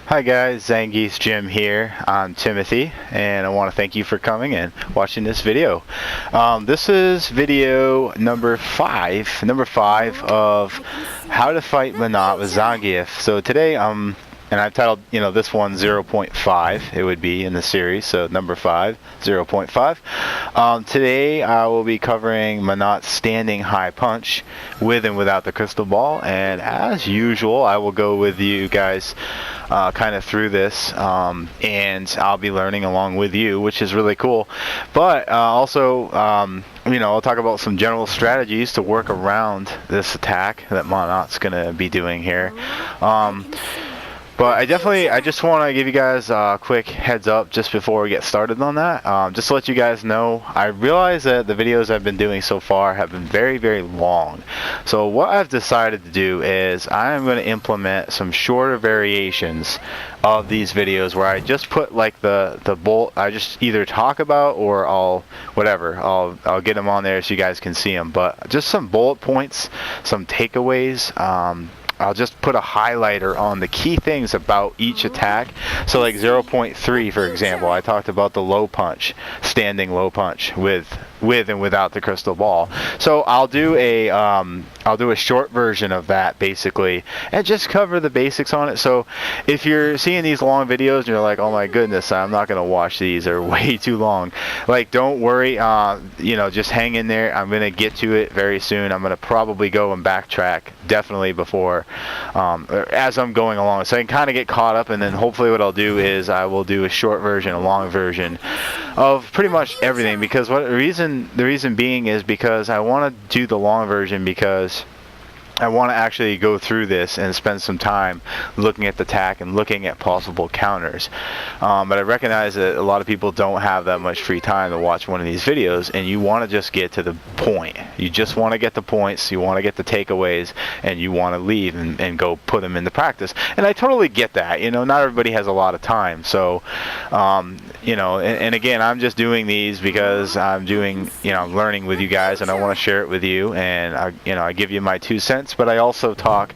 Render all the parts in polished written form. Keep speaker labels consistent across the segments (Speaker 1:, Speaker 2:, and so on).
Speaker 1: Hi guys, Zangiefsgym here. I'm Timothy, and I want to thank you for coming and watching this video. This is video number five of how to fight Menat with Zangief. So today, and I've titled, this one 0.5. It would be in the series, so number 5, 0.5. Today I will be covering Menat's standing high punch with and without the crystal ball, and as usual, I will go with you guys kind of through this, and I'll be learning along with you, which is really cool. But also, I'll talk about some general strategies to work around this attack that Menat's gonna be doing here. But I just want to give you guys a quick heads up just before we get started on that. Just to let you guys know, I realize that the videos I've been doing so far have been very, very long. So what I've decided to do is I'm going to implement some shorter variations of these videos where I just put like the bullet, I just either talk about or I'll get them on there so you guys can see them. But just some bullet points, some takeaways. I'll just put a highlighter on the key things about each attack. So like 0.3, for example, I talked about the low punch, standing low punch with and without the crystal ball. So I'll do a short version of that basically, and just cover the basics on it. So if you're seeing these long videos and you're like, oh my goodness, I'm not gonna watch these, they're way too long, like, don't worry, just hang in there. I'm gonna get to it very soon. I'm gonna probably go and backtrack definitely before as I'm going along, so I can kind of get caught up, and then hopefully what I'll do is I will do a short version, a long version of pretty much everything, because the reason being is because I want to do the long version because I want to actually go through this and spend some time looking at the attack and looking at possible counters. But I recognize that a lot of people don't have that much free time to watch one of these videos, and you want to just get to the point. You just want to get the points, you want to get the takeaways, and you want to leave and go put them into practice. And I totally get that. Not everybody has a lot of time. So, and again, I'm just doing these because I'm learning with you guys, and I want to share it with you, and I give you my 2 cents. But I also talk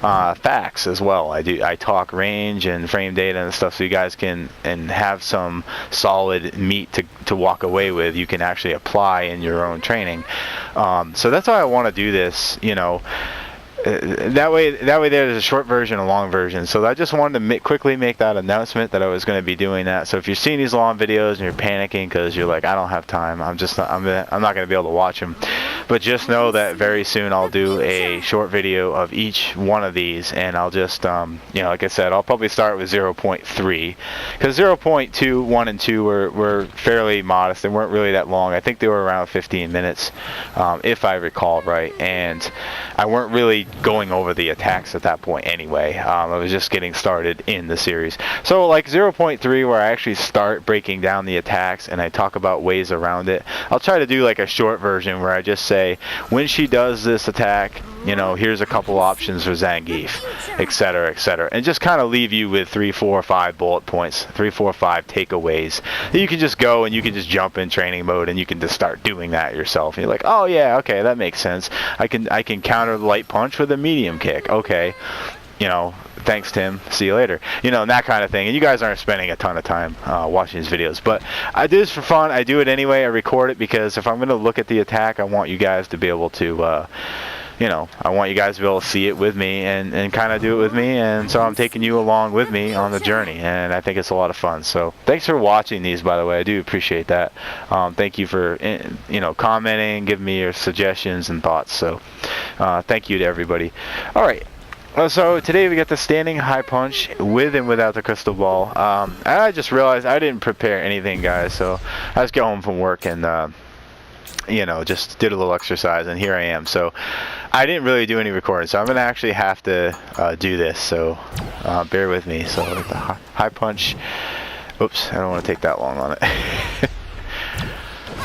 Speaker 1: facts as well. I talk range and frame data and stuff, so you guys can have some solid meat to walk away with. You can actually apply in your own training. So that's why I want to do this. That way there's a short version, a long version. So I just wanted to quickly make that announcement that I was going to be doing that. So if you're seeing these long videos and you're panicking because you're like, I don't have time, I'm not going to be able to watch them, but just know that very soon I'll do a short video of each one of these, and I'll just like I said, I'll probably start with 0.3, because 0.2, 1, and 2 were fairly modest. They weren't really that long. I think they were around 15 minutes, if I recall right, and I weren't really going over the attacks at that point anyway. I was just getting started in the series. So like 0.3, where I actually start breaking down the attacks and I talk about ways around it, I'll try to do like a short version where I just say, when she does this attack, here's a couple options for Zangief, etc., etc., and just kind of leave you with 3, 4, 5 bullet points, 3, 4, 5 takeaways that you can just go and you can just jump in training mode and you can just start doing that yourself. And you're like, oh yeah, okay, that makes sense. I can counter the light punch with a medium kick. Okay, thanks Tim, see you later, and that kind of thing. And you guys aren't spending a ton of time watching these videos, but I do this for fun. I do it anyway. I record it because if I'm going to look at the attack, I want you guys to be able to I want you guys to be able to see it with me and kind of do it with me, and so I'm taking you along with me on the journey, and I think it's a lot of fun. So thanks for watching these, by the way. I do appreciate that. Thank you for commenting, giving me your suggestions and thoughts. So thank you to everybody. All right. So today we got the standing high punch with and without the crystal ball. I just realized I didn't prepare anything, guys, so I just got home from work and just did a little exercise, and here I am. So I didn't really do any recording, so I'm gonna actually have to do this, so bear with me. So the high punch, oops, I don't want to take that long on it.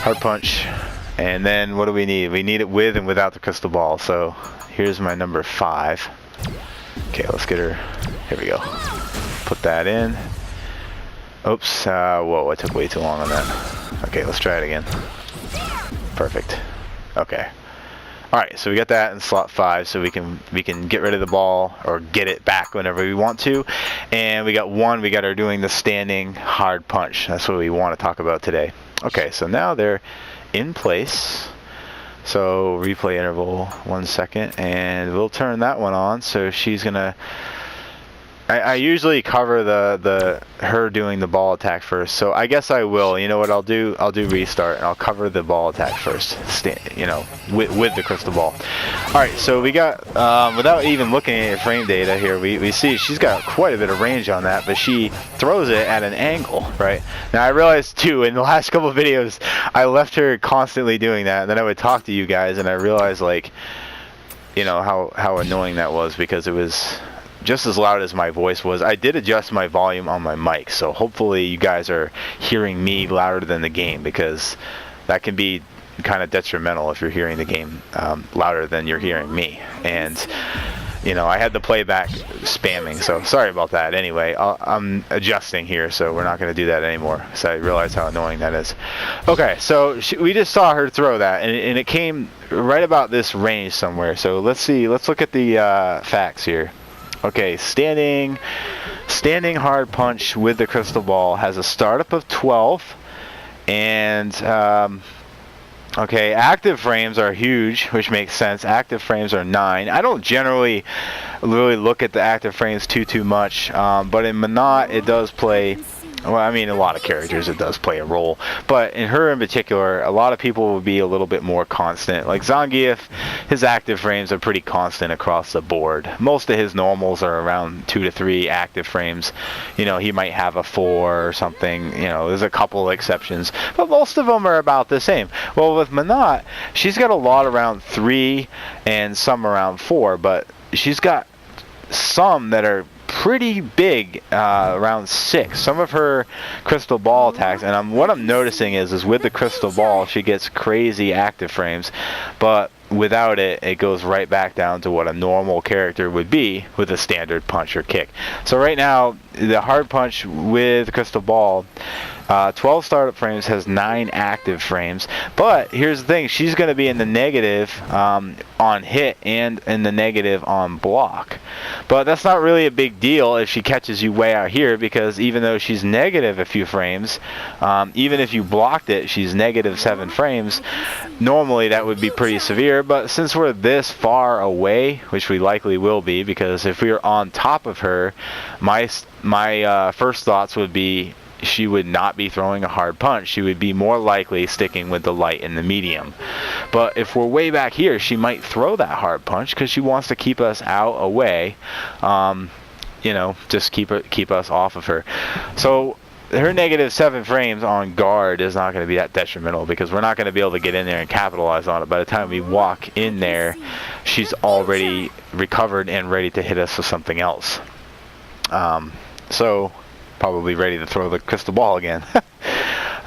Speaker 1: Hard punch, and then what do we need? We need it with and without the crystal ball. So here's my number 5. Okay, let's get her. Here we go. Put that in. Oops, whoa, I took way too long on that. Okay, let's try it again. Perfect. Okay. Alright, so we got that in slot 5, so we can get rid of the ball or get it back whenever we want to. And we got 1, we got her doing the standing hard punch. That's what we want to talk about today. Okay, so now they're in place. So replay interval 1 second, and we'll turn that one on. So she's gonna. I usually cover her doing the ball attack first, so I guess I will. You know what I'll do? I'll do restart and I'll cover the ball attack first. You know, with the crystal ball. All right, so we got without even looking at frame data here, we see she's got quite a bit of range on that, but she throws it at an angle, right? Now I realized too in the last couple of videos I left her constantly doing that, and then I would talk to you guys, and I realized, like, you know, how annoying that was, because it was just as loud as my voice was. I did adjust my volume on my mic, so hopefully you guys are hearing me louder than the game, because that can be kind of detrimental if you're hearing the game louder than you're hearing me. And you know, I had the playback spamming, so sorry about that. Anyway, I'm adjusting here, so we're not going to do that anymore, because I realize how annoying that is. Okay, so we just saw her throw that, and it came right about this range somewhere. So let's see, let's look at the facts here. Okay, standing hard punch with the crystal ball has a startup of 12, and okay, active frames are huge, which makes sense. Active frames are 9. I don't generally really look at the active frames too much, but in Menat it does play. Well, I mean, a lot of characters it does play a role, but in her in particular, a lot of people would be a little bit more constant. Like Zangief, his active frames are pretty constant across the board. Most of his normals are around 2 to 3 active frames. You know, he might have a 4 or something. You know, there's a couple exceptions, but most of them are about the same. Well, with Menat, she's got a lot around 3 and some around 4, but she's got some that are pretty big, around 6. Some of her crystal ball attacks, and what I'm noticing is with the crystal ball she gets crazy active frames, but without it, it goes right back down to what a normal character would be with a standard punch or kick. So right now, the hard punch with crystal ball, 12 startup frames, has 9 active frames. But here's the thing, she's going to be in the negative on hit and in the negative on block. But that's not really a big deal if she catches you way out here, because even though she's negative a few frames, even if you blocked it, she's negative 7 frames. Normally that would be pretty severe, but since we're this far away, which we likely will be, because if we were on top of her, my first thoughts would be she would not be throwing a hard punch. She would be more likely sticking with the light and the medium. But if we're way back here, she might throw that hard punch because she wants to keep us out away. You know, just keep us off of her. So her negative 7 frames on guard is not going to be that detrimental, because we're not going to be able to get in there and capitalize on it. By the time we walk in there, she's already recovered and ready to hit us with something else. So probably ready to throw the crystal ball again.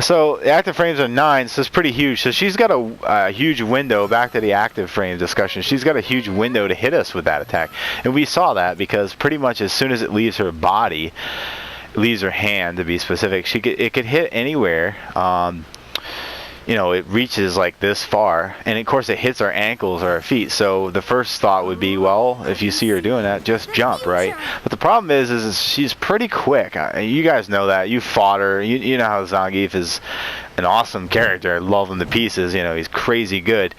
Speaker 1: So the active frames are 9, so it's pretty huge. So she's got a huge window, back to the active frame discussion, she's got a huge window to hit us with that attack. And we saw that because pretty much as soon as it leaves her body, leaves her hand to be specific, it could hit anywhere. You know, it reaches like this far, and of course it hits our ankles or our feet. So the first thought would be, well, if you see her doing that, just jump, right? But the problem is she's pretty quick. You guys know that. You fought her. You know how Zangief is an awesome character. I love him to pieces. You know, he's crazy good,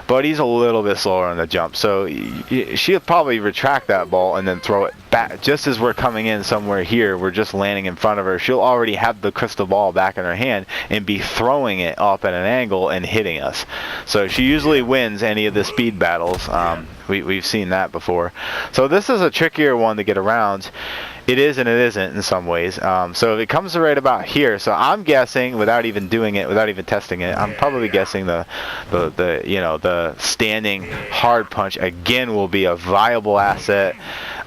Speaker 1: but he's a little bit slower on the jump. So she'll probably retract that ball and then throw it back. Just as we're coming in somewhere here, we're just landing in front of her, she'll already have the crystal ball back in her hand and be throwing it up at an angle and hitting us. So she usually wins any of the speed battles. We've seen that before. So this is a trickier one to get around. It is and it isn't in some ways. So if it comes to right about here, so I'm guessing, without even doing it, without even testing it, I'm probably guessing the standing hard punch again will be a viable asset.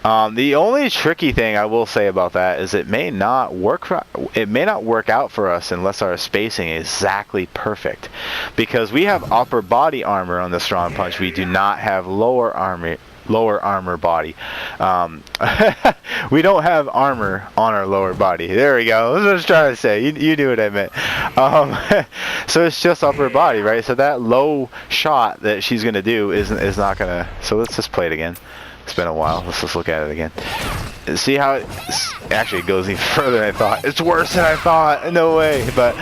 Speaker 1: The only tricky thing I will say about that is it may not work out for us unless our spacing is exactly perfect, because we have upper body armor on the strong punch. We do not have lower lower armor body. We don't have armor on our lower body. There we go. That's what I was trying to say. You knew what I meant. So it's just upper body, right? So that low shot that she's gonna do is not gonna. So let's just play it again. It's been a while. Let's just look at it again. See how it actually goes even further than I thought. It's worse than I thought. No way. But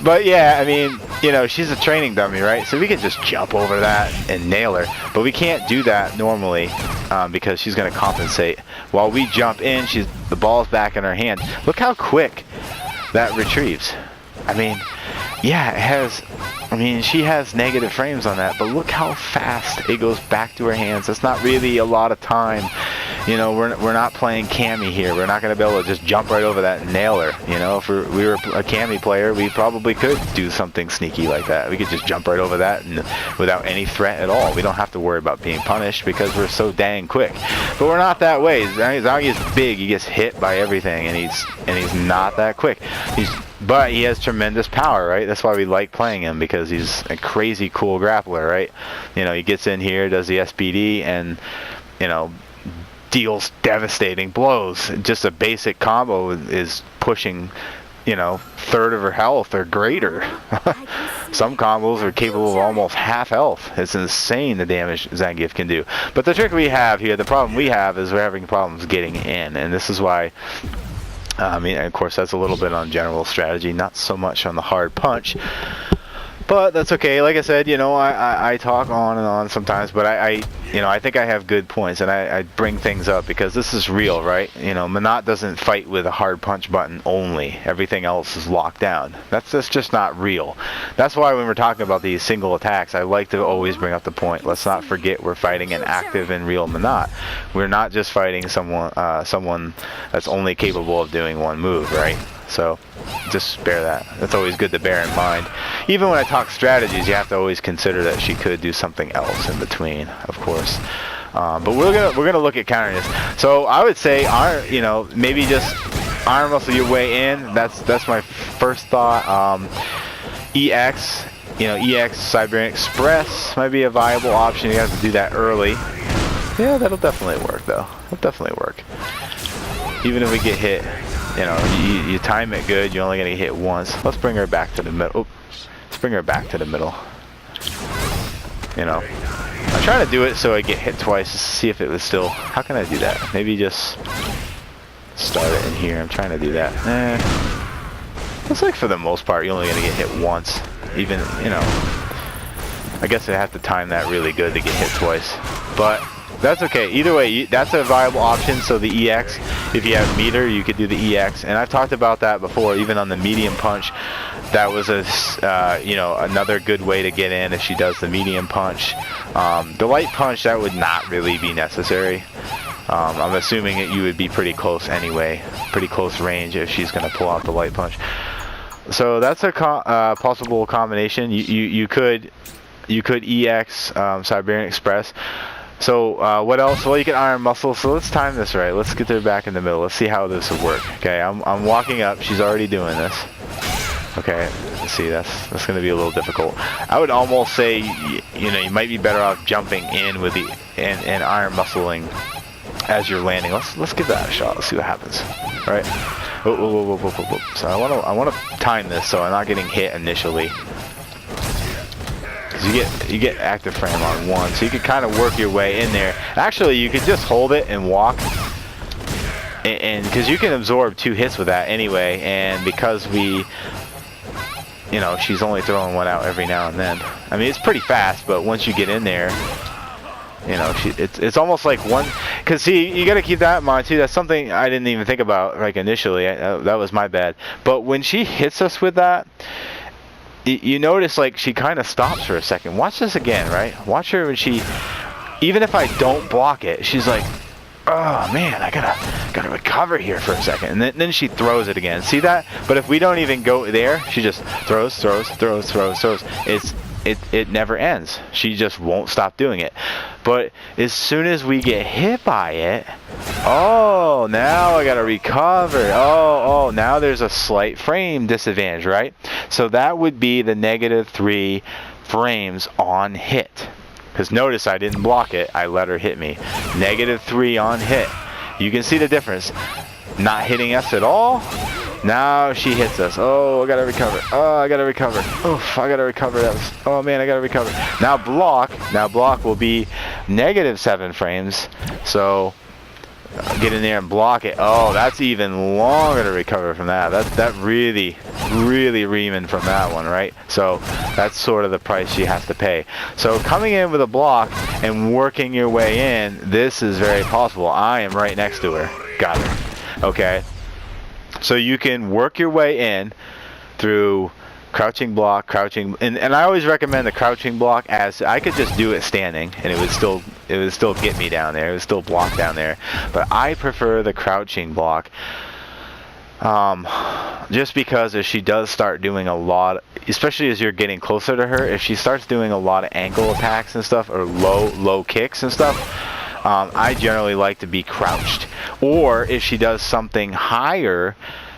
Speaker 1: but yeah, I mean, you know, she's a training dummy, right? So we can just jump over that and nail her. But we can't do that normally because she's going to compensate. While we jump in, the ball's back in her hand. Look how quick that retrieves. I mean, yeah, it has. I mean, she has negative frames on that, but look how fast it goes back to her hands. That's not really a lot of time. You know, we're not playing Cammy here. We're not going to be able to just jump right over that and nail her. You know, if we were a Cammy player, we probably could do something sneaky like that. We could just jump right over that and without any threat at all. We don't have to worry about being punished because we're so dang quick. But we're not that way. Zangief's big. He gets hit by everything, and he's not that quick. But he has tremendous power, right? That's why we like playing him, because he's a crazy cool grappler, right? You know, he gets in here, does the SPD, and, you know, deals devastating blows. Just a basic combo is pushing, you know, third of her health or greater. Some combos are capable of almost half health. It's insane the damage Zangief can do. But the trick we have here, the problem we have is we're having problems getting in, and this is why. I mean, of course, that's a little bit on general strategy, not so much on the hard punch. But that's okay. Like I said, you know, I talk on and on sometimes, but you know, I think I have good points, and I bring things up because this is real, right? You know, Menat doesn't fight with a hard punch button only. Everything else is locked down. That's just not real. That's why when we're talking about these single attacks, I like to always bring up the point. Let's not forget we're fighting an active and real Menat. We're not just fighting someone that's only capable of doing one move, right? So just bear that. That's always good to bear in mind. Even when I talk strategies, you have to always consider that she could do something else in between, of course. But we're gonna look at countering this. So I would say, you know, maybe just arm muscle your way in. That's my first thought. EX, you know, EX Siberian Express might be a viable option. You have to do that early. Yeah, that'll definitely work though. That'll definitely work. Even if we get hit. You know, you time it good, you're only going to hit once. Let's bring her back to the middle. Let's bring her back to the middle. You know, I'm trying to do it so I get hit twice, just to see if it was still... How can I do that? Maybe just start it in here. I'm trying to do that. Looks like for the most part, you're only going to get hit once. Even, you know, I guess I have to time that really good to get hit twice. But... that's okay. Either way, that's a viable option. So the EX, if you have meter, you could do the EX. And I've talked about that before, even on the medium punch. That was you know, another good way to get in if she does the medium punch. The light punch, that would not really be necessary. I'm assuming that you would be pretty close anyway, pretty close range if she's going to pull out the light punch. So that's a possible combination. You could EX Siberian Express. So what else? Well, you can iron muscle. So let's time this right. Let's get her back in the middle. Let's see how this will work. Okay, I'm walking up. She's already doing this. Okay, let's see. That's going to be a little difficult. I would almost say, you know, you might be better off jumping in with the and iron muscling as you're landing. Let's give that a shot. Let's see what happens. All right. Whoa. So I want to time this so I'm not getting hit initially. You get active frame on one, so you can kind of work your way in there. Actually, you could just hold it and walk, and because you can absorb 2 hits with that anyway, and because we, you know, she's only throwing one out every now and then. I mean, it's pretty fast, but once you get in there, you know, it's almost like one. Because see, you got to keep that in mind too. That's something I didn't even think about like initially. That was my bad. But when she hits us with that, you notice like she kind of stops for a second. Watch this again, right? Watch her when she, even if I don't block it, she's like, oh man, I gotta recover here for a second, and then she throws it again. See that? But if we don't even go there, she just throws. It never ends. She just won't stop doing it. But as soon as we get hit by it, oh, now I gotta recover. Oh, now there's a slight frame disadvantage, right? So that would be the -3 frames on hit. Because notice I didn't block it, I let her hit me. -3 on hit. You can see the difference. Not hitting us at all. Now she hits us. Oh, I gotta recover. Oh, I gotta recover. Oof, I gotta recover. That was, oh man, I gotta recover. Now block. Now block will be -7 frames. So get in there and block it. Oh, that's even longer to recover from that. That really reaming from that one, right? So that's sort of the price she has to pay. So coming in with a block and working your way in, this is very possible. I am right next to her. Got her. Okay. So you can work your way in through crouching block, crouching, and I always recommend the crouching block, as I could just do it standing and it would still get me down there. It would still block down there. But I prefer the crouching block, just because if she does start doing a lot, especially as you're getting closer to her, if she starts doing a lot of ankle attacks and stuff, or low kicks and stuff, I generally like to be crouched. Or if she does something higher,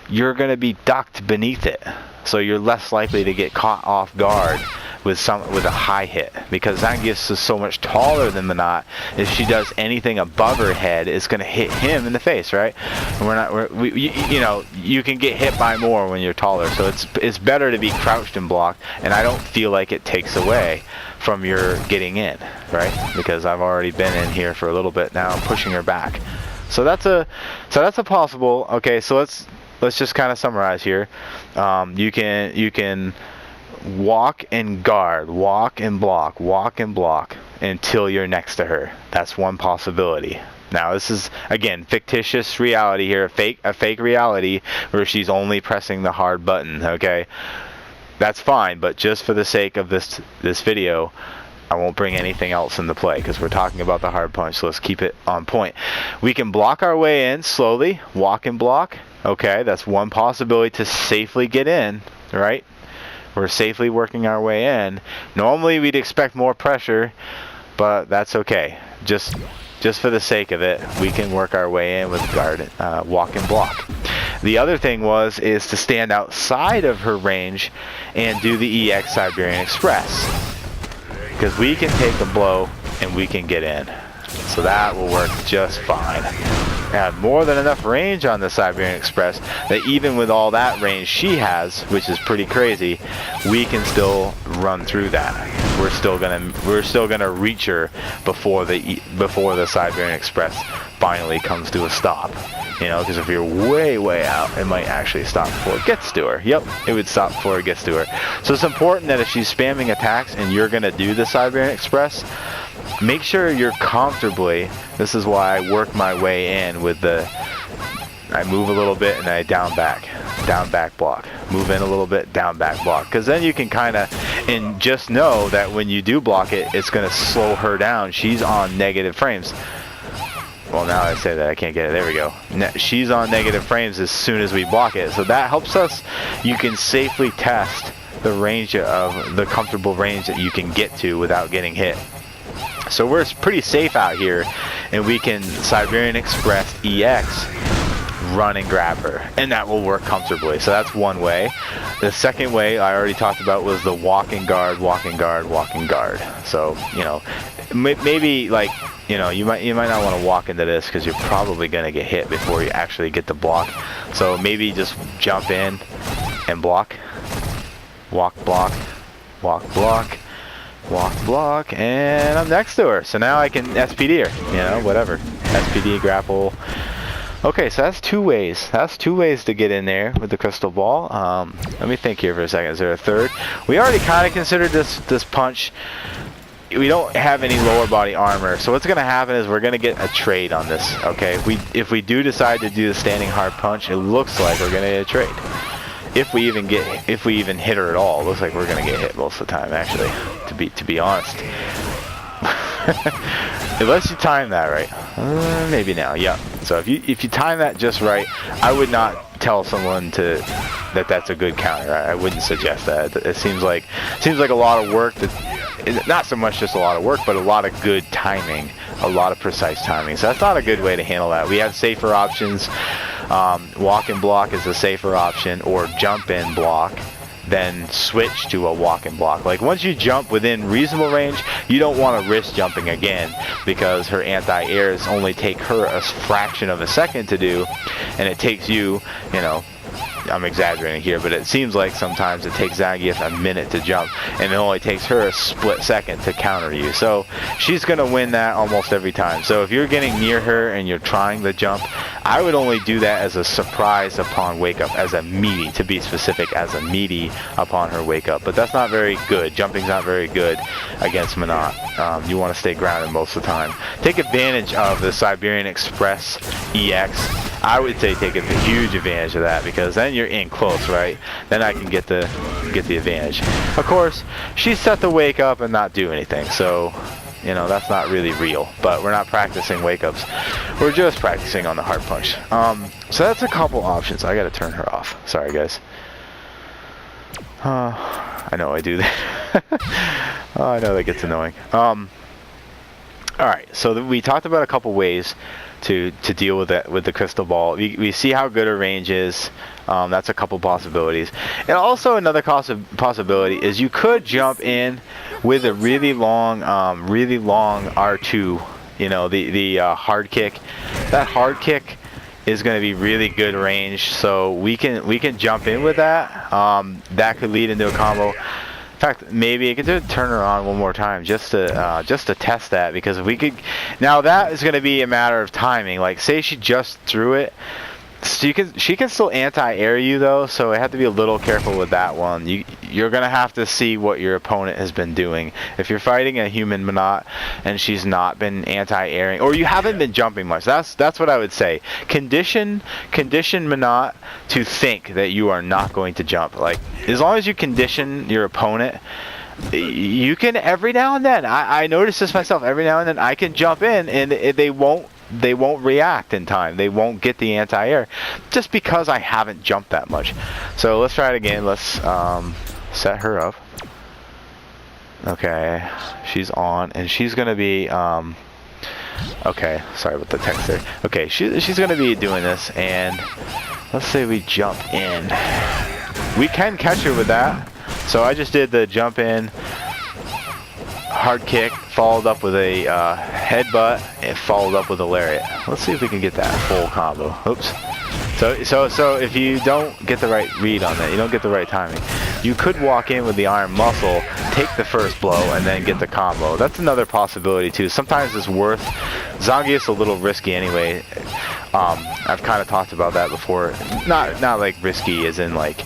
Speaker 1: you're going to be ducked beneath it, so you're less likely to get caught off guard with a high hit, because Zangief is so much taller than Menat. If she does anything above her head, it's going to hit him in the face, right? And you know, you can get hit by more when you're taller, so it's better to be crouched and blocked, and I don't feel like it takes away from your getting in, right? Because I've already been in here for a little bit now. I'm pushing her back. So that's a possible. Okay, so let's just kind of summarize here. You can walk and guard, walk and block until you're next to her. That's one possibility. Now this is, again, fictitious reality here, a fake reality where she's only pressing the hard button. Okay, that's fine, but just for the sake of this video, I won't bring anything else into play, because we're talking about the hard punch, so let's keep it on point. We can block our way in slowly, walk and block. Okay, that's one possibility to safely get in, right? We're safely working our way in. Normally we'd expect more pressure, but that's okay. Just for the sake of it, we can work our way in with guard, walk and block. The other thing is to stand outside of her range and do the EX Siberian Express, because we can take a blow and we can get in. So that will work just fine. Have more than enough range on the Siberian Express that even with all that range she has, which is pretty crazy, we can still run through that. We're still gonna reach her before the Siberian Express finally comes to a stop. You know, because if you're way out, it might actually stop before it gets to her. Yep, it would stop before it gets to her. So it's important that if she's spamming attacks and you're gonna do the Siberian Express, make sure you're comfortably. This is why I work my way in with I move a little bit and I down back block. Move in a little bit, down back block. Because then you can kind of, and just know that when you do block it, it's going to slow her down. She's on negative frames. Well, now I say that, I can't get it. There we go. She's on negative frames as soon as we block it. So that helps us. You can safely test the range of the comfortable range that you can get to without getting hit. So we're pretty safe out here, and we can Siberian Express EX, run and grab her, and that will work comfortably. So that's one way. The second way I already talked about was the walk and guard. So, you know, maybe, like, you know, you might not want to walk into this because you're probably going to get hit before you actually get the block. So maybe just jump in and block, walk, block, and I'm next to her. So now I can SPD her, you know, whatever. SPD, grapple. Okay, so that's two ways. That's two ways to get in there with the crystal ball. Let me think here for a second. Is there a third? We already kind of considered this punch. We don't have any lower body armor, so what's going to happen is we're going to get a trade on this. Okay, if we do decide to do the standing hard punch, it looks like we're going to get a trade. If we even hit her at all, it looks like we're going to get hit most of the time, actually, to be honest. Unless you time that right. Maybe now, yeah. So if you time that just right, I would not tell someone that that's a good counter. I wouldn't suggest that. It seems like a lot of work. Not so much just a lot of work, but a lot of good timing, a lot of precise timing. So that's not a good way to handle that. We have safer options. Walk and block is a safer option, or jump in block. then switch to a walk and block. Like once you jump within reasonable range, you don't want to risk jumping again, because her anti-airs only take her a fraction of a second to do, and it takes you, you know, I'm exaggerating here, but it seems like sometimes it takes Zangief a minute to jump, and it only takes her a split second to counter you. So she's going to win that almost every time. So if you're getting near her and you're trying the jump, I would only do that as a surprise upon wake up, as a meaty, to be specific, as a meaty upon her wake up. But that's not very good. Jumping's not very good against Menat. You want to stay grounded most of the time. Take advantage of the Siberian Express EX. I would say take a huge advantage of that, because then you're in close, right? Then I can get the advantage. Of course, she's set to wake up and not do anything, so you know that's not really real. But we're not practicing wake ups. We're just practicing on the hard punch. So that's a couple options. I gotta turn her off. Sorry, guys. I know I do that. Oh, I know that gets annoying. All right, so we talked about a couple ways to deal with that with the crystal ball. We see how good her range is. That's a couple possibilities. And also another possibility is you could jump in with a really long R2. You know, the hard kick. That hard kick is going to be really good range, so we can jump in with that. That could lead into a combo. In fact, maybe I could just turn her on one more time just to test that, because if we could, now that is going to be a matter of timing. Like say she just threw it, so she can still anti-air you though, so I have to be a little careful with that one. You're gonna have to see what your opponent has been doing. If you're fighting a human Menat and she's not been anti-airing, or you haven't been jumping much, that's what I would say. Condition Menat to think that you are not going to jump. Like as long as you condition your opponent, you can every now and then. I notice this myself. Every now and then I can jump in and they won't react in time. They won't get the anti-air just because I haven't jumped that much. So let's try it again. Let's set her up. Okay, she's on, and she's gonna be okay, sorry about the text there. Okay, she's gonna be doing this, and let's say we jump in. We can catch her with that. So I just did the jump in, hard kick, followed up with a headbutt, and followed up with a lariat. Let's see if we can get that full combo. Oops. So if you don't get the right read on that, you don't get the right timing, you could walk in with the iron muscle, take the first blow, and then get the combo. That's another possibility too. Sometimes it's worth. Zangief's a little risky anyway. I've kind of talked about that before. Not like risky as in like,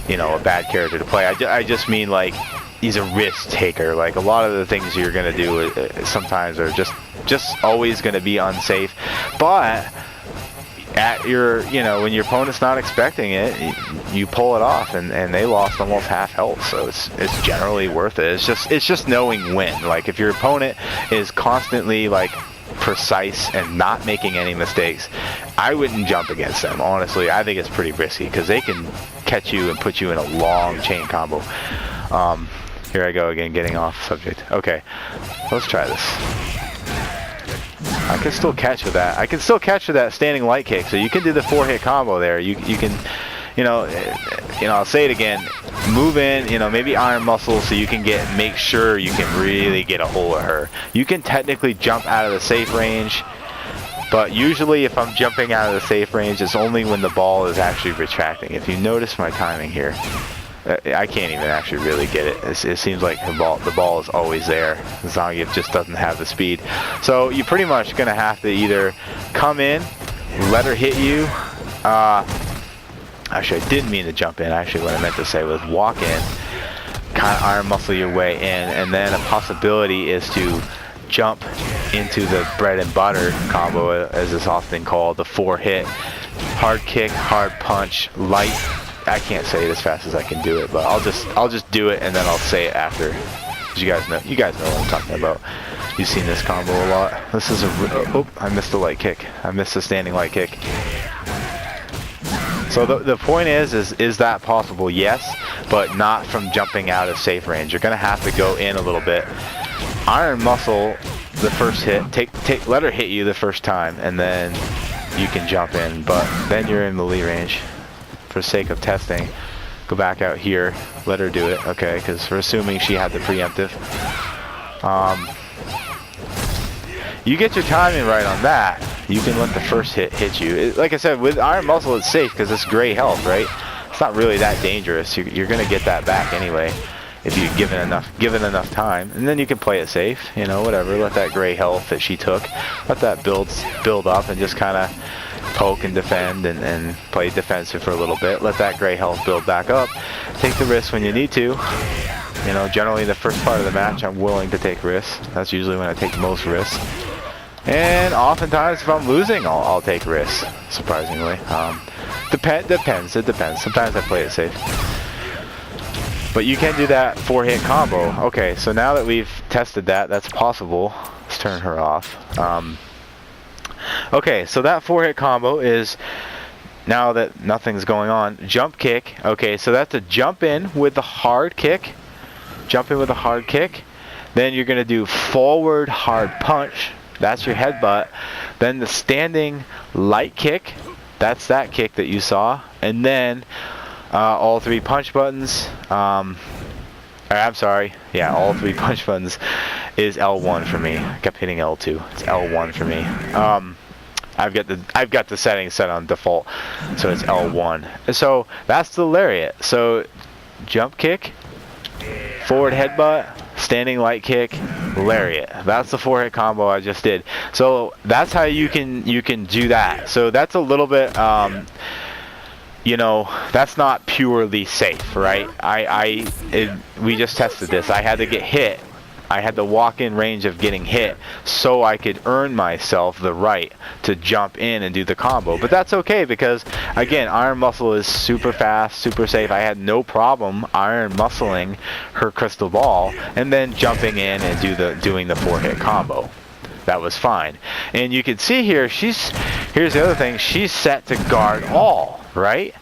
Speaker 1: you know, a bad character to play. I just mean like, he's a risk taker. Like a lot of the things you're gonna do sometimes are just always gonna be unsafe. But at your, you know, when your opponent's not expecting it, you pull it off, and they lost almost half health. So it's generally worth it. It's just knowing when. Like if your opponent is constantly like precise and not making any mistakes, I wouldn't jump against them. Honestly, I think it's pretty risky because they can catch you and put you in a long chain combo. Here I go again, getting off subject. Okay, let's try this. I can still catch with that. I can still catch with that standing light kick. So you can do the 4-hit combo there. You can, you know, I'll say it again. Move in, you know, maybe iron muscle so you can make sure you can really get a hold of her. You can technically jump out of the safe range, but usually if I'm jumping out of the safe range, it's only when the ball is actually retracting. If you notice my timing here, I can't even actually really get it. It seems like the ball is always there. Zangief just doesn't have the speed. So you're pretty much going to have to either come in, let her hit you. Actually, I didn't mean to jump in. Actually, what I meant to say was walk in, kind of iron muscle your way in, and then a possibility is to jump into the bread and butter combo, as it's often called, the 4-hit, hard kick, hard punch, light. I can't say it as fast as I can do it, but I'll just do it and then I'll say it after. You guys know what I'm talking about. You've seen this combo a lot. This is oh, I missed the light kick. I missed the standing light kick. So the point is that possible? Yes, but not from jumping out of safe range. You're gonna have to go in a little bit. Iron muscle the first hit. Let her hit you the first time, and then you can jump in. But then you're in melee range. For sake of testing, Go back out here. Let her do it, okay? Because we're assuming she had the preemptive. You get your timing right on that, you can let the first hit you. Like I said, with Iron Muscle, it's safe because it's gray health, right? It's not really that dangerous. You're gonna get that back anyway if you give it enough time, and then you can play it safe. You know, whatever. Let that gray health that she took, let that build up, and just kind of poke and defend and play defensive for a little bit. Let that gray health build back up. Take the risk when you need to. You know, generally the first part of the match, I'm willing to take risks. That's usually when I take the most risks. And oftentimes, if I'm losing, I'll take risks. Surprisingly, depends. It depends. Sometimes I play it safe. But you can do that 4-hit combo. Okay, so now that we've tested that, that's possible. Let's turn her off. Okay, so that 4-hit combo is, now that nothing's going on, jump kick. Okay, so that's a jump in with the hard kick. Jump in with a hard kick. Then you're going to do forward hard punch. That's your headbutt. Then the standing light kick. That's that kick that you saw. And then all 3 punch buttons. I'm sorry. Yeah, all 3 punch buttons is L1 for me. I kept hitting L2. It's L1 for me. I've got the settings set on default, so it's L1. So that's the lariat. So jump kick, forward headbutt, standing light kick, lariat. That's the 4-hit combo I just did. So that's how you can do that. So that's a little bit you know, that's not purely safe, right? We just tested this. I had to get hit. I had to walk in range of getting hit so I could earn myself the right to jump in and do the combo. But that's okay because, again, Iron Muscle is super fast, super safe. I had no problem Iron Muscling her crystal ball and then jumping in and doing the 4-hit combo. That was fine. And you can see here, here's the other thing, she's set to guard all, right?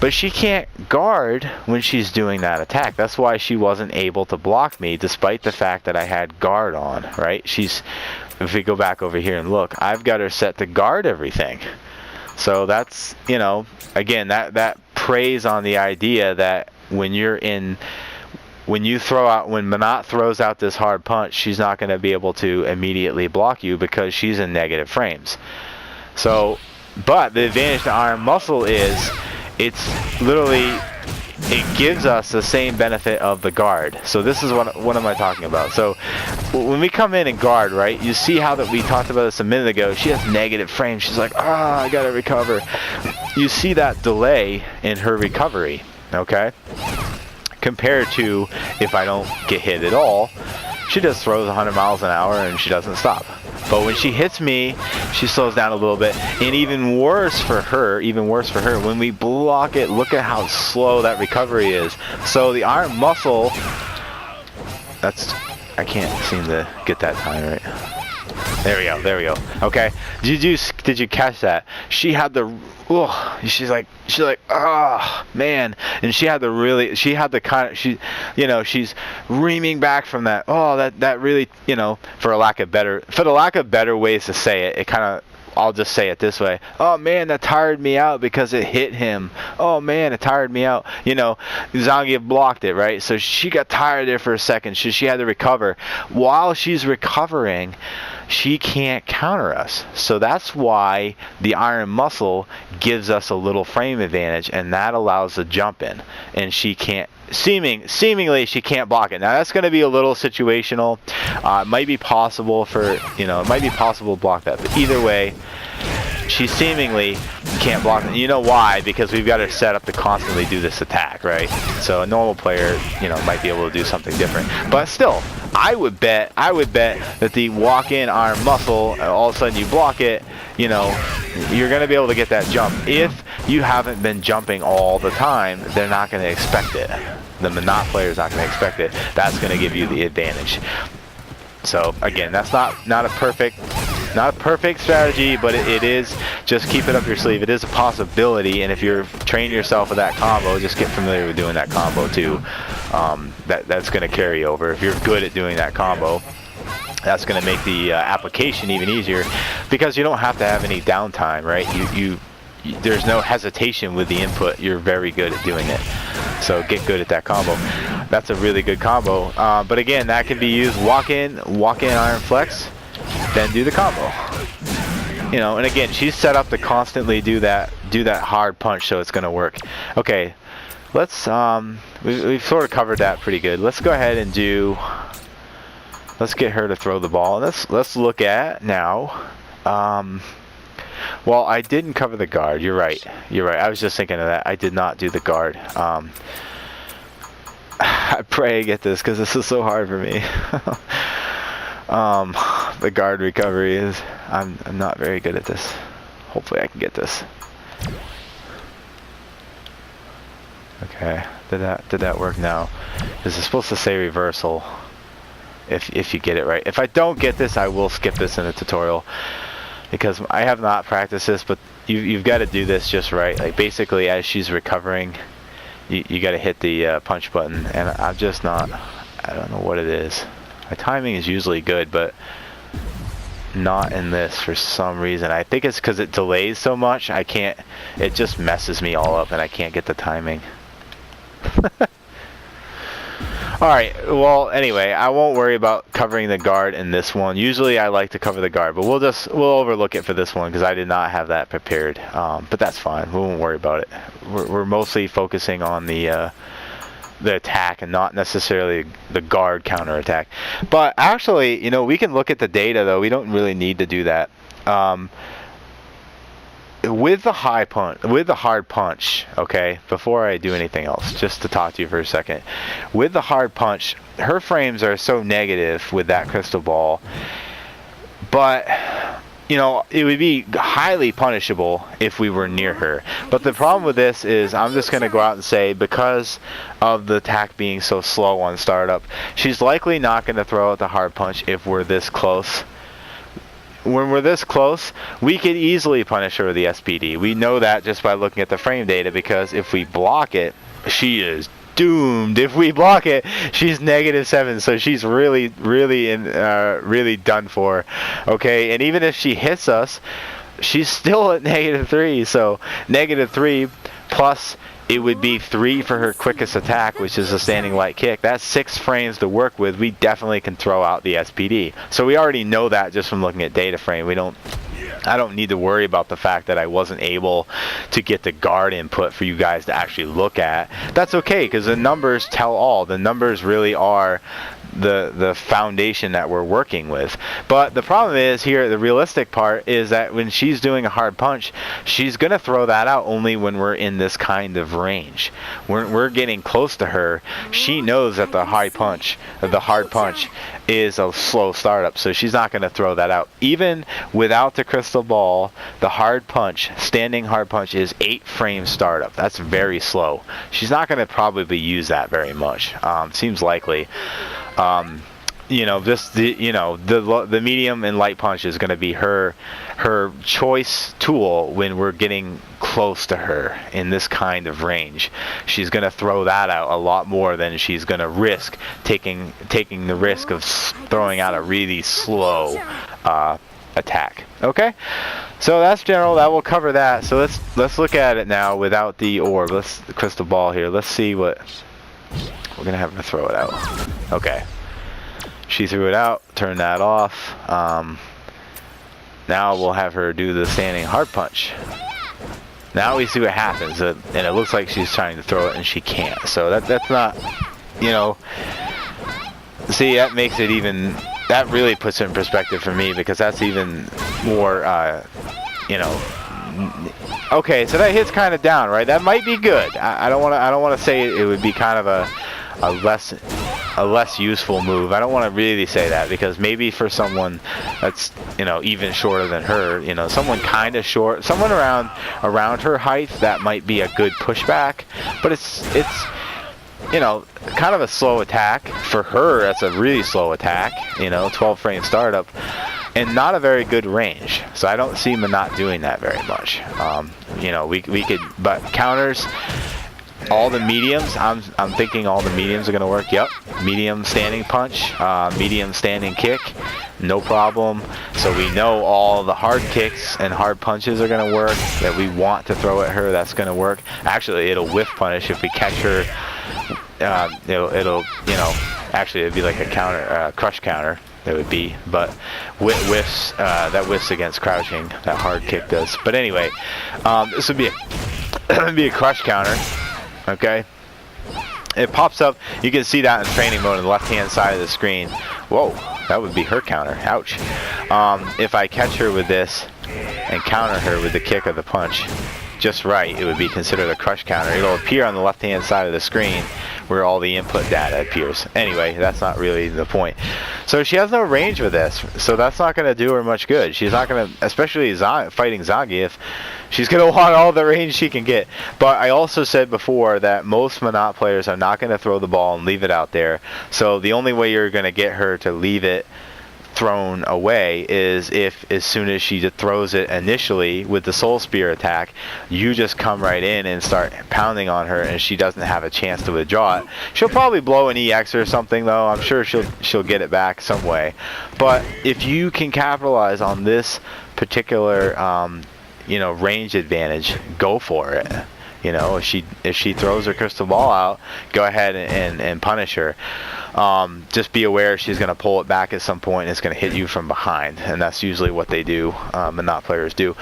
Speaker 1: But she can't guard when she's doing that attack. That's why she wasn't able to block me despite the fact that I had guard on, right? If we go back over here and look, I've got her set to guard everything. So that's, you know, again, that preys on the idea that when Menat throws out this hard punch, she's not going to be able to immediately block you because she's in negative frames. So, but the advantage to Iron Muscle is it's literally, it gives us the same benefit of the guard. So this is what am I talking about? So when we come in and guard, right, you see how that we talked about this a minute ago, she has negative frames. She's like, I gotta recover. You see that delay in her recovery, okay? Compared to if I don't get hit at all, she just throws 100 miles an hour and she doesn't stop. But when she hits me, she slows down a little bit. And even worse for her, when we block it, look at how slow that recovery is. So the Iron Muscle, I can't seem to get that time right. There we go. Okay. Did you catch that? She had the, she's like, oh man, and she had the kind of, she's reaming back from that. Oh, that really, for the lack of better ways to say it, I'll just say it this way. Oh man, that tired me out because it hit him. Oh man, it tired me out. Zangief blocked it, right? So she got tired there for a second. She had to recover. While she's recovering, she can't counter us. So that's why the Iron Muscle gives us a little frame advantage, and that allows the jump in. And she can't, seemingly she can't block it. Now that's going to be a little situational. It might be possible to block that. But either way, she seemingly can't block it. You know why? Because we've got her set up to constantly do this attack, right? So a normal player, might be able to do something different. But still, I would bet that the walk-in Iron Muscle, all of a sudden you block it, you're going to be able to get that jump. If you haven't been jumping all the time, they're not going to expect it. The Menat player is not going to expect it. That's going to give you the advantage. So again, that's not a perfect strategy, but it is, just keep it up your sleeve. It is a possibility, and if you're training yourself with that combo, just get familiar with doing that combo too. That's going to carry over. If you're good at doing that combo, that's going to make the application even easier, because you don't have to have any downtime, right? There's no hesitation with the input. You're very good at doing it. So get good at that combo. That's a really good combo. But again, that can be used walk in iron flex, then do the combo. You know, and again, she's set up to constantly do that hard punch, so it's gonna work. Okay, let's we've sort of covered that pretty good. Let's go ahead and let's get her to throw the ball. Let's look at now. Well, I didn't cover the guard. You're right. I was just thinking of that. I did not do the guard. I pray I get this because this is so hard for me. The guard recovery is, I'm not very good at this. Hopefully I can get this. Okay, did that work now? This is supposed to say reversal if you get it right. If I don't get this, I will skip this in the tutorial because I have not practiced this, but you've got to do this just right. Like basically as she's recovering, you got to hit the punch button, and I'm just not, I don't know what it is. My timing is usually good, but not in this for some reason. I think it's because it delays so much. I can't, it just messes me all up and I can't get the timing. Alright, well anyway, I won't worry about covering the guard in this one. Usually I like to cover the guard, but we'll overlook it for this one because I did not have that prepared. But that's fine, we won't worry about it. We're mostly focusing on the attack and not necessarily the guard counter attack. But actually, you know, we can look at the data though. We don't really need to do that. With the hard punch, okay, before I do anything else, just to talk to you for a second. With the hard punch, her frames are so negative with that crystal ball, but you know, it would be highly punishable if we were near her. But the problem with this is, I'm just going to go out and say, because of the attack being so slow on startup, she's likely not going to throw out the hard punch if we're this close. When we're this close, we could easily punish her with the SPD. We know that just by looking at the frame data, because if we block it, she is doomed. If we block it, she's -7, so she's really done for. Okay, and even if she hits us, she's still at -3. So -3 plus it would be 3 for her quickest attack, which is a standing light kick. That's 6 frames to work with. We definitely can throw out the SPD. So we already know that just from looking at data frame. I don't need to worry about the fact that I wasn't able to get the guard input for you guys to actually look at. That's okay, because the numbers tell all. The numbers really are the foundation that we're working with. But the problem is here, the realistic part is that when she's doing a hard punch, she's gonna throw that out only when we're in this kind of range. We're getting close to her. She knows that the hard punch is a slow startup, so she's not gonna throw that out. Even without the crystal ball, the hard punch, standing hard punch, is 8 frames startup. That's very slow. She's not gonna probably use that very much. Seems likely. You know, just the medium and light punch is going to be her choice tool when we're getting close to her in this kind of range. She's going to throw that out a lot more than she's going to risk taking the risk of throwing out a really slow attack. Okay, so that's general. That will cover that. So let's look at it now without the orb. The crystal ball here. Let's see what we're gonna have to throw it out. Okay. She threw it out, turn that off. Now we'll have her do the standing hard punch. Now we see what happens, and it looks like she's trying to throw it and she can't. So that's not, you know, see, that makes it even, that really puts it in perspective for me, because that's even more, you know, okay, so that hit's kind of down, right? That might be good. I don't want to say it would be kind of a less useful move. I don't want to really say that, because maybe for someone that's, you know, even shorter than her, you know, someone kind of short, someone around her height, that might be a good pushback. But it's you know, kind of a slow attack for her. That's a really slow attack, you know, 12 frame startup, and not a very good range. So I don't see Menat doing that very much. You know, we could, but counters, all the mediums, I'm thinking all the mediums are going to work. Yep, medium standing punch, medium standing kick, no problem. So we know all the hard kicks and hard punches are going to work that we want to throw at her. That's going to work. Actually, it'll whiff punish if we catch her. It'll you know, actually it'd be like a counter, crush counter. It would be, but whiffs, that whiffs against crouching. That hard kick does. But anyway, this would be a crush counter. Okay. It pops up. You can see that in training mode on the left-hand side of the screen. Whoa, that would be her counter. Ouch. If I catch her with this and counter her with the kick or the punch just right, it would be considered a crush counter. It'll appear on the left-hand side of the screen where all the input data appears. Anyway, that's not really the point. So she has no range with this, so that's not going to do her much good. She's not going to, especially fighting Zangief, she's going to want all the range she can get. But I also said before that most Menat players are not going to throw the ball and leave it out there. So the only way you're going to get her to leave it thrown away is if, as soon as she throws it initially with the soul spear attack, you just come right in and start pounding on her, and she doesn't have a chance to withdraw it. She'll probably blow an EX or something, though. I'm sure she'll get it back some way. But if you can capitalize on this particular you know, range advantage, go for it. You know, if she throws her crystal ball out, go ahead and punish her. Just be aware she's going to pull it back at some point and it's going to hit you from behind, and that's usually what they do, and players do.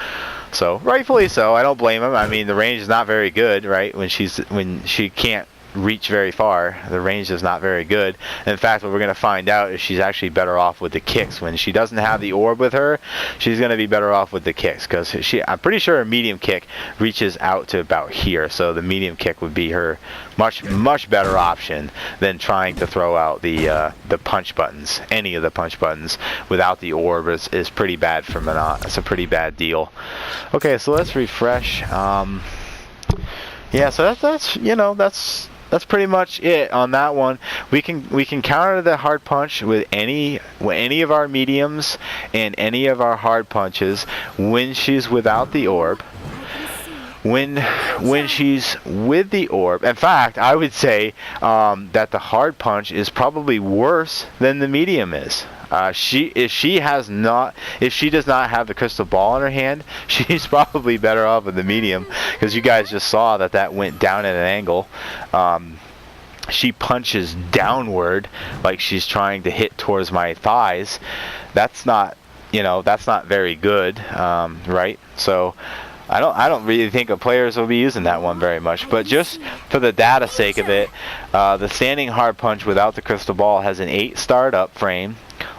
Speaker 1: So rightfully so. I don't blame them. I mean, the range is not very good, right? When she can't reach very far, the range is not very good. In fact, what we're going to find out is she's actually better off with the kicks. When she doesn't have the orb with her, she's going to be better off with the kicks, because I'm pretty sure her medium kick reaches out to about here, so the medium kick would be her much better option than trying to throw out the punch buttons. Any of the punch buttons without the orb is pretty bad for Menat. It's a pretty bad deal. Okay, so let's refresh. Yeah, so that's you know, that's pretty much it on that one. We can counter the hard punch with any of our mediums and any of our hard punches when she's without the orb. When she's with the orb, in fact, I would say that the hard punch is probably worse than the medium is. If she does not have the crystal ball in her hand, she's probably better off with the medium, because you guys just saw that went down at an angle. She punches downward like she's trying to hit towards my thighs. That's not, you know, that's not very good, right? So I don't really think the players will be using that one very much. But just for the data sake of it, the standing hard punch without the crystal ball has an 8 startup frame,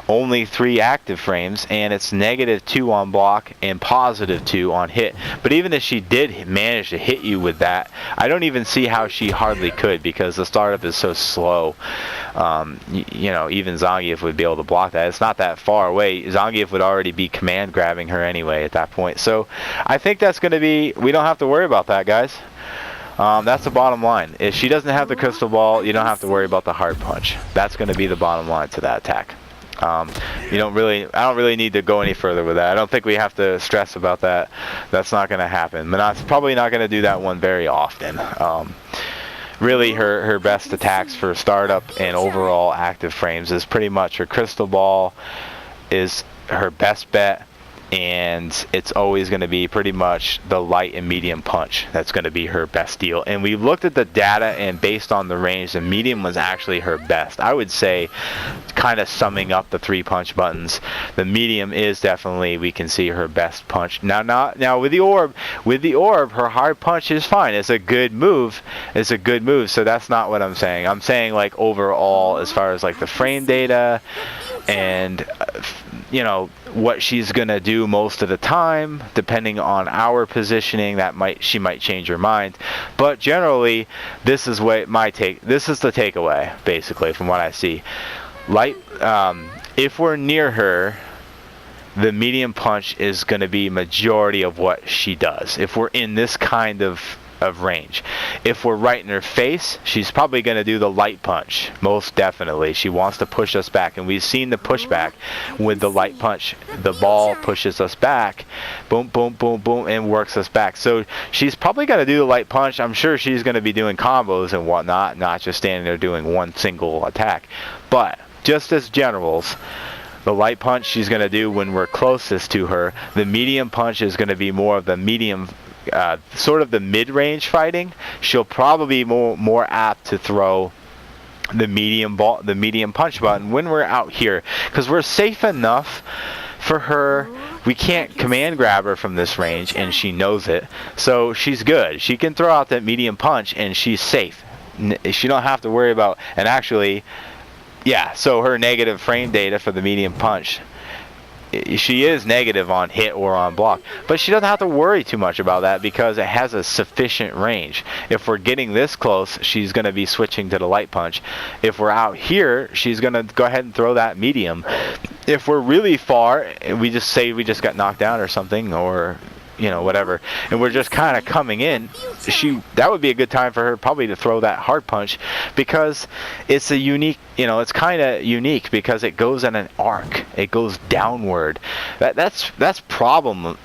Speaker 1: only 3 active frames, and it's -2 on block and +2 on hit. But even if she did manage to hit you with that, I don't even see how she hardly could, because the startup is so slow. You know, even Zangief would be able to block that. It's not that far away. Zangief would already be command grabbing her anyway at that point. So I think that's going to be, we don't have to worry about that, guys. That's the bottom line. If she doesn't have the crystal ball, you don't have to worry about the hard punch. That's going to be the bottom line to that attack. I don't really need to go any further with that. I don't think we have to stress about that. That's not going to happen. Menat's probably not going to do that one very often. Really, her best attacks for startup and overall active frames is pretty much her crystal ball is her best bet, and it's always going to be pretty much the light and medium punch. That's going to be her best deal. And we looked at the data, and based on the range, the medium was actually her best. I would say, kind of summing up the 3 punch buttons, the medium is definitely, we can see, her best punch. Now with the orb, her hard punch is fine. It's a good move. It's a good move. So that's not what I'm saying. I'm saying, like, overall, as far as like the frame data and you know, what she's gonna do most of the time, depending on our positioning, she might change her mind. But generally, this is what this is the takeaway, basically, from what I see. If we're near her, the medium punch is going to be majority of what she does, if we're in this kind of range. If we're right in her face, she's probably going to do the light punch, most definitely. She wants to push us back, and we've seen the pushback with the light punch. The ball pushes us back, boom, boom, boom, boom, and works us back. So she's probably going to do the light punch. I'm sure she's going to be doing combos and whatnot, not just standing there doing one single attack. But just as generals, The light punch she's going to do when we're closest to her. The medium punch is going to be more of the medium, sort of the mid-range fighting. She'll probably be more apt to throw the medium punch button when we're out here, because we're safe enough for her. We can't command grab her from this range, and she knows it, so she's good. She can throw out that medium punch and she's safe. She don't have to worry about, and actually, yeah, so her negative frame data for the medium punch, she is negative on hit or on block, but she doesn't have to worry too much about that because it has a sufficient range. If we're getting this close, she's going to be switching to the light punch. If we're out here, she's going to go ahead and throw that medium. If we're really far, we just say we just got knocked down or something, or you know, whatever, and we're just kind of coming in, that would be a good time for her probably to throw that hard punch, because it's a unique, you know, it's kind of unique because it goes in an arc. It goes downward. That's problemsome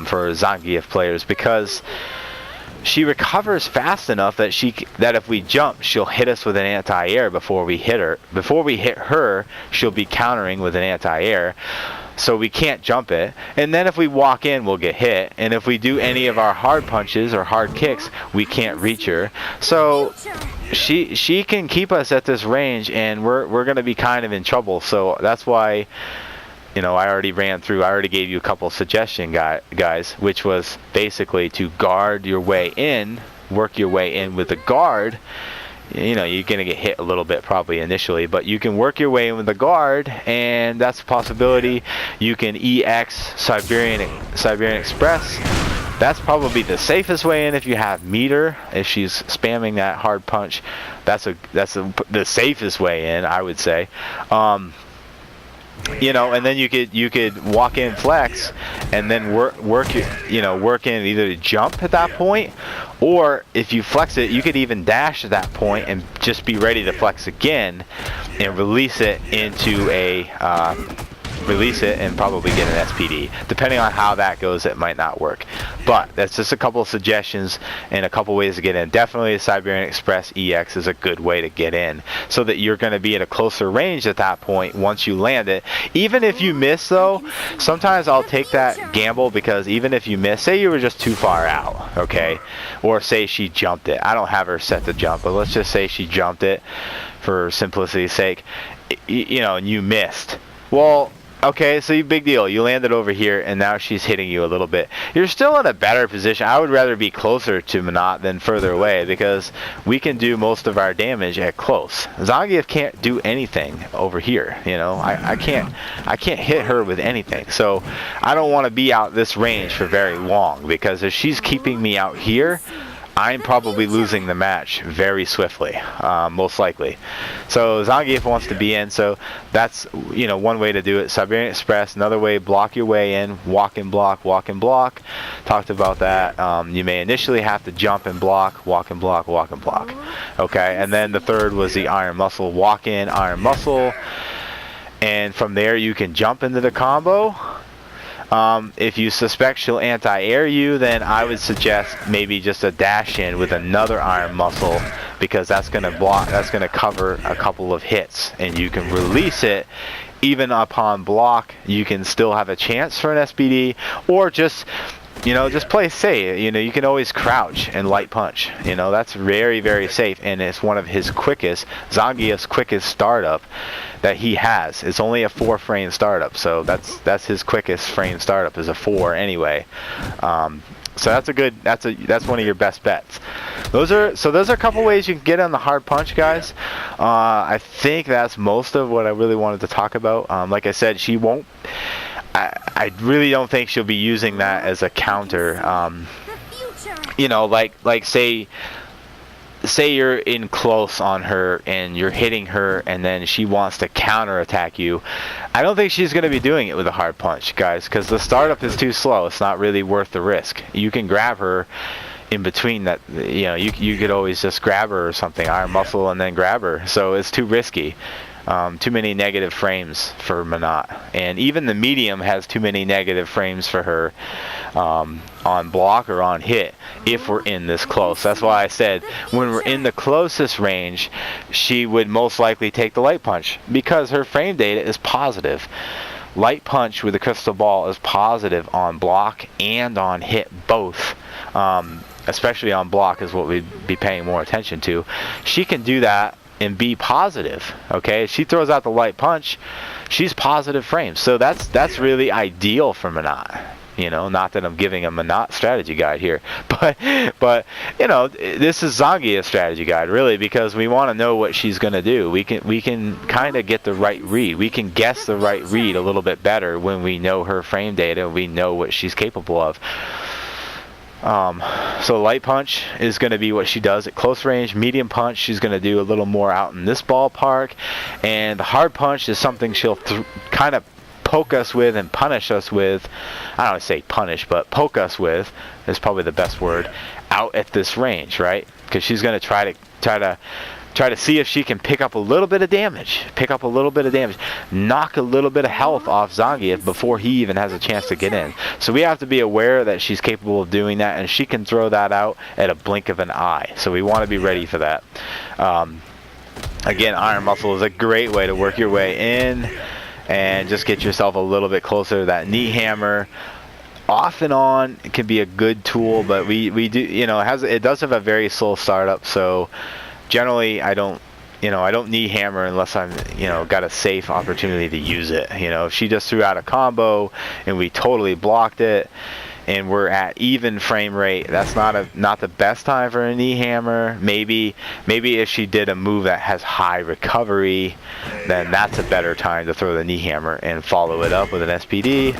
Speaker 1: for Zangief players, because she recovers fast enough that that if we jump, she'll hit us with an anti-air before we hit her. Before we hit her, she'll be countering with an anti-air. So we can't jump it, and then if we walk in, we'll get hit, and if we do any of our hard punches or hard kicks, we can't reach her. So she can keep us at this range, and we're going to be kind of in trouble. So that's why, you know, I already gave you a couple suggestions, guys, which was basically to guard your way in, work your way in with the guard. You know, you're going to get hit a little bit probably initially, but you can work your way in with the guard, and that's a possibility. You can EX Siberian Express. That's probably the safest way in if you have meter. If she's spamming that hard punch, that's the safest way in, I would say. You know, and then you could walk in flex, and then work in either to jump at that point, or if you flex it, you could even dash at that point and just be ready to flex again and release it into a and probably get an SPD. Depending on how that goes, it might not work. But that's just a couple of suggestions and a couple ways to get in. Definitely a Siberian Express EX is a good way to get in, so that you're going to be at a closer range at that point once you land it. Even if you miss, though, sometimes I'll take that gamble, because even if you miss, say you were just too far out, okay, or say she jumped it. I don't have her set to jump, but let's just say she jumped it for simplicity's sake, you know, and you missed. Well, okay, so big deal. You landed over here, and now she's hitting you a little bit. You're still in a better position. I would rather be closer to Menat than further away, because we can do most of our damage at close. Zangief can't do anything over here. You know, I can't hit her with anything. So I don't want to be out this range for very long, because if she's keeping me out here, I'm probably losing the match very swiftly, most likely. So Zangief wants to be in, so that's, you know, one way to do it. Siberian Express. Another way, block your way in, walk and block, walk and block. Talked about that. You may initially have to jump and block, walk and block, walk and block. Okay, and then the third was the Iron Muscle. Walk in, Iron Muscle, and from there you can jump into the combo. If you suspect she'll anti-air you, then I would suggest maybe just a dash in with another Iron Muscle, because that's going to cover a couple of hits, and you can release it. Even upon block, you can still have a chance for an SPD, or just, you know, just play safe. You know, you can always crouch and light punch. You know, that's very, very safe, and it's one of his quickest, Zangief's quickest startup that he has. It's only a 4-frame startup, so that's his quickest frame startup, is a 4 anyway. So that's one of your best bets. Those are a couple ways you can get on the hard punch, guys. I think that's most of what I really wanted to talk about. Like I said, she won't. I really don't think she'll be using that as a counter. You know, like say you're in close on her and you're hitting her, and then she wants to counter attack you. I don't think she's going to be doing it with a hard punch, guys, because the startup is too slow. It's not really worth the risk. You can grab her in between that. You know, you could always just grab her or something, Iron Muscle, and then grab her. So it's too risky. too many negative frames for Menat, and even the medium has too many negative frames for her on block or on hit if we're in this close. That's why I said when we're in the closest range, she would most likely take the light punch because her frame data is positive. Light punch with a crystal ball is positive on block and on hit both. Especially on block is what we'd be paying more attention to. She can do that and be positive. Okay, she throws out the light punch, she's positive frames. So that's really ideal for Menat. You know, not that I'm giving a Menat strategy guide here, but you know, this is Zangief's strategy guide really, because we want to know what she's going to do. We can kind of get the right read. We can guess the right read a little bit better when we know her frame data and we know what she's capable of. So light punch is going to be what she does at close range. Medium punch she's going to do a little more out in this ballpark, and the hard punch is something she'll kind of poke us with and punish us with. I don't want to say punish, but poke us with is probably the best word, out at this range, right? Because she's going to try to see if she can pick up a little bit of damage, knock a little bit of health off Zangief before he even has a chance to get in. So we have to be aware that she's capable of doing that, and she can throw that out at a blink of an eye. So we want to be ready for that. Again, iron muscle is a great way to work your way in and just get yourself a little bit closer to that knee hammer. Off and on, it can be a good tool, but we do, you know, it does have a very slow startup. So generally, I don't knee hammer unless I'm, you know, got a safe opportunity to use it. You know, if she just threw out a combo and we totally blocked it, and we're at even frame rate, that's not the best time for a knee hammer. Maybe if she did a move that has high recovery, then that's a better time to throw the knee hammer and follow it up with an SPD.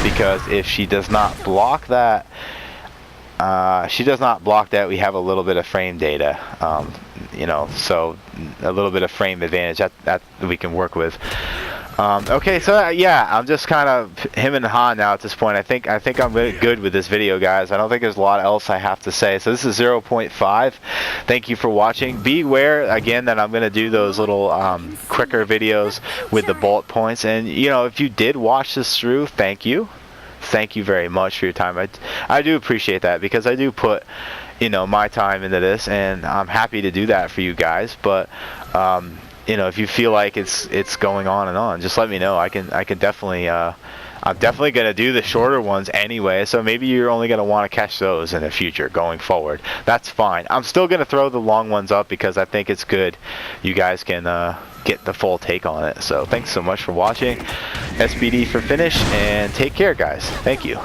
Speaker 1: Because if she does not block that, we have a little bit of frame data, you know, so a little bit of frame advantage that we can work with. Okay, so yeah, I'm just kind of him and Han now at this point. I think I'm good with this video, guys. I don't think there's a lot else I have to say. So this is 0.5. Thank you for watching. Beware again that I'm going to do those little quicker videos with the bullet points. And you know, if you did watch this through, thank you. Thank you very much for your time. I do appreciate that, because I do put, you know, my time into this, and I'm happy to do that for you guys. But you know, if you feel like it's going on and on, just let me know. I can definitely I'm definitely going to do the shorter ones anyway, so maybe you're only going to want to catch those in the future going forward. That's fine. I'm still going to throw the long ones up because I think it's good. You guys can get the full take on it. So thanks so much for watching. SPD for finish, and take care, guys. Thank you.